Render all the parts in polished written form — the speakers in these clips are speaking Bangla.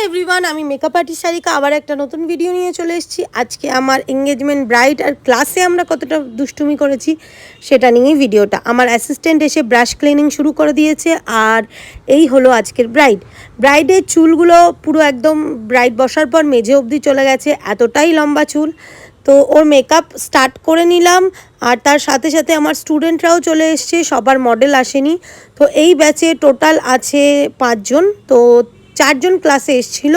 এভরিওয়ান, আমি মেকআপ আর্টিস্ট সারিকা আবার একটা নতুন ভিডিও নিয়ে চলে এসেছি। আজকে আমার এঙ্গেজমেন্ট ব্রাইড আর ক্লাসে আমরা কতটা দুষ্টুমি করেছি সেটা নিয়েই ভিডিওটা। আমার অ্যাসিস্ট্যান্ট এসে ব্রাশ ক্লিনিং শুরু করে দিয়েছে। আর এই হলো আজকের ব্রাইডের চুলগুলো পুরো একদম ব্রাইড বসার পর মেঝে অবধি চলে গেছে, এতটাই লম্বা চুল। তো ওর মেকআপ স্টার্ট করে নিলাম, আর তার সাথে সাথে আমার স্টুডেন্টরাও চলে এসছে, সবার মডেল আসেনি। তো এই ব্যাচে টোটাল আছে 5 জন, তো 4 জন ক্লাসে এসেছিল,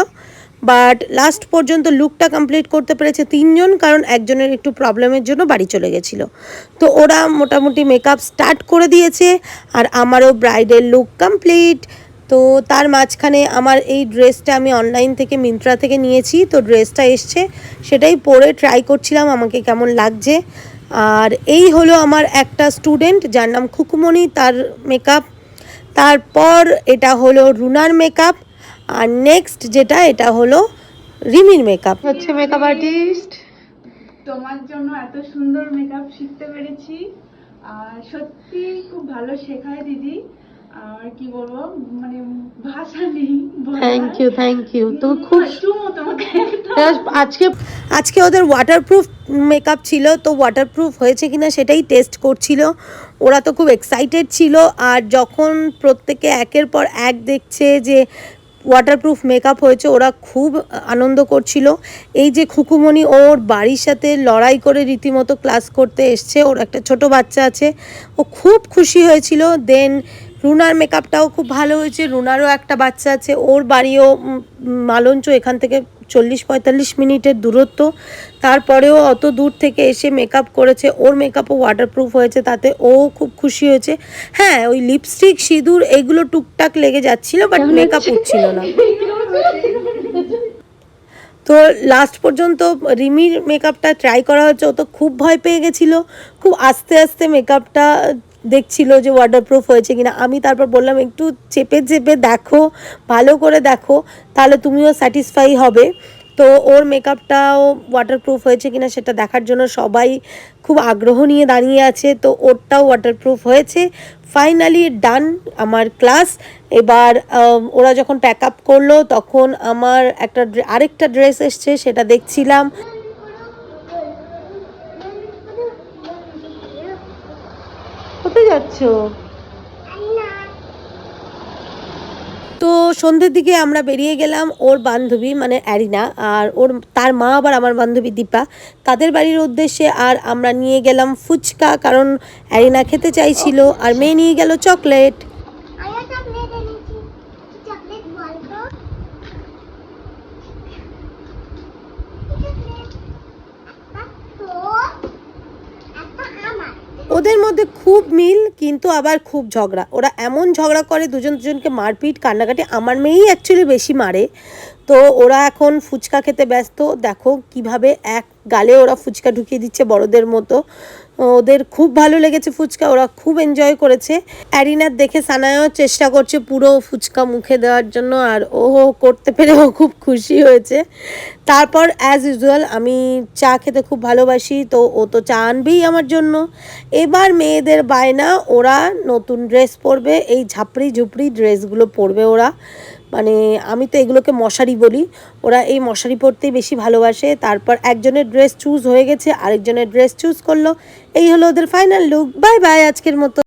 বাট লাস্ট পর্যন্ত লুকটা কমপ্লিট করতে পেরেছে 3 জন, কারণ একজনের একটু প্রবলেমের জন্য বাড়ি চলে গেছিলো। তো ওরা মোটামুটি মেকআপ স্টার্ট করে দিয়েছে, আর আমারও ব্রাইডের লুক কমপ্লিট। তো তার মাঝখানে আমার এই ড্রেসটা আমি অনলাইন থেকে মিন্ত্রা থেকে নিয়েছি, তো ড্রেসটা এসছে, সেটাই পরে ট্রাই করছিলাম আমাকে কেমন লাগছে। আর এই হলো আমার একটা স্টুডেন্ট যার নাম খুকুমণি, তার মেকআপ। তারপর এটা হলো রুনার মেকআপ, আর নেক্সট যেটা এটা হলো রিমির মেকআপ। হচ্ছে মেকআপ আর্টিস্ট, তোমার জন্য এত সুন্দর মেকআপ শিখতে পেরেছি, আর সত্যি খুব ভালো শেখায় দিদি। আর কি বলবো, মানে ভাষা নেই। Thank you. তো খুব তোমাকে আজকে ওদের ওয়াটারপ্রুফ মেকআপ ছিল, তো ওয়াটারপ্রুফ হয়েছে কিনা সেটাই টেস্ট করছিল। ওরা তো খুব এক্সাইটেড ছিল, আর যখন প্রত্যেকে একের পর এক দেখছে যে ওয়াটারপ্রুফ মেকআপ হয়েছে, ওরা খুব আনন্দ করছিল। এই যে খুকুমণি ওর বাড়ির সাথে লড়াই করে রীতিমতো ক্লাস করতে এসছে, ওর একটা ছোট বাচ্চা আছে, ও খুব খুশি হয়েছিল। দেন রুনার মেকআপটাও খুব ভালো হয়েছে, রুনারও একটা বাচ্চা আছে, ওর বাড়িও মালঞ্চ, এখান থেকে 40-45 মিনিটের দূরত্ব, তারপরেও অত দূর থেকে এসে মেকআপ করেছে। ওর মেকআপও ওয়াটারপ্রুফ হয়েছে, তাতে ও খুব খুশি হয়েছে। হ্যাঁ, ওই লিপস্টিক সিঁদুর এগুলো টুকটাক লেগে যাচ্ছিল, বাট মেকআপ উঠছিল না। তো লাস্ট পর্যন্ত রিমির মেকআপটা ট্রাই করা হচ্ছে, ও তো খুব ভয় পেয়ে গেছিলো, খুব আস্তে আস্তে মেকআপটা দেখছিল যে ওয়াটারপ্রুফ হয়েছে কিনা। আমি তারপর বললাম একটু চেপে চেপে দেখো, ভালো করে দেখো, তাহলে তুমিও স্যাটিসফাই হবে। তো ওর মেকআপটাও ওয়াটারপ্রুফ হয়েছে কিনা সেটা দেখার জন্য সবাই খুব আগ্রহ নিয়ে দাঁড়িয়ে আছে। তো ওরটাও ওয়াটারপ্রুফ হয়েছে। ফাইনালি ডান আমার ক্লাস। এবার ওরা যখন প্যাক আপ করলো, তখন আমার আরেকটা ড্রেস এসছে, সেটা দেখছিলাম। কোথায় যাচ্ছ? তো সন্ধ্যের দিকে আমরা বেরিয়ে গেলাম ওর বান্ধবী মানে অ্যারিনা, আর তার মা আবার আমার বান্ধবী দীপা, তাদের বাড়ির উদ্দেশ্যে। আর আমরা নিয়ে গেলাম ফুচকা, কারণ অ্যারিনা খেতে চাইছিল, আর মেয়ে নিয়ে গেল চকলেট। ওদের মধ্যে খুব মিল, কিন্তু আবার খুব ঝগড়া। ওরা এমন ঝগড়া করে, দুজনকে মারপিট কান্নাকাটি। আমার মেয়েই অ্যাকচুয়ালি বেশি মারে। তো ওরা এখন ফুচকা খেতে ব্যস্ত, দেখো কিভাবে এক গালে ওরা ফুচকা ঢুকিয়ে দিচ্ছে বড়দের মতো। ওদের খুব ভালো লেগেছে ফুচকা, ওরা খুব এনজয় করেছে। অ্যারিনার দেখে সানায়াও চেষ্টা করছে পুরো ফুচকা মুখে দেওয়ার জন্য, আর ও করতে পেরে ও খুব খুশি হয়েছে। তারপর অ্যাজ ইউজুয়াল আমি চা খেতে খুব ভালোবাসি, তো ও তো চা আনবেই আমার জন্য। এবার মেয়েদের বায়না, ওরা নতুন ড্রেস পরবে, এই ঝাপড়ি ঝুপড়ি ড্রেসগুলো পরবে ওরা। মানে আমি তো এগুলোকে মশারি বলি, ওরা এই মশারি পরতেই বেশি ভালোবাসে। তারপর একজনের ড্রেস চুজ হয়ে গেছে, আরেকজনের ড্রেস চুজ করলো। এই হলো ওদের ফাইনাল লুক। বাই বাই আজকের মতো।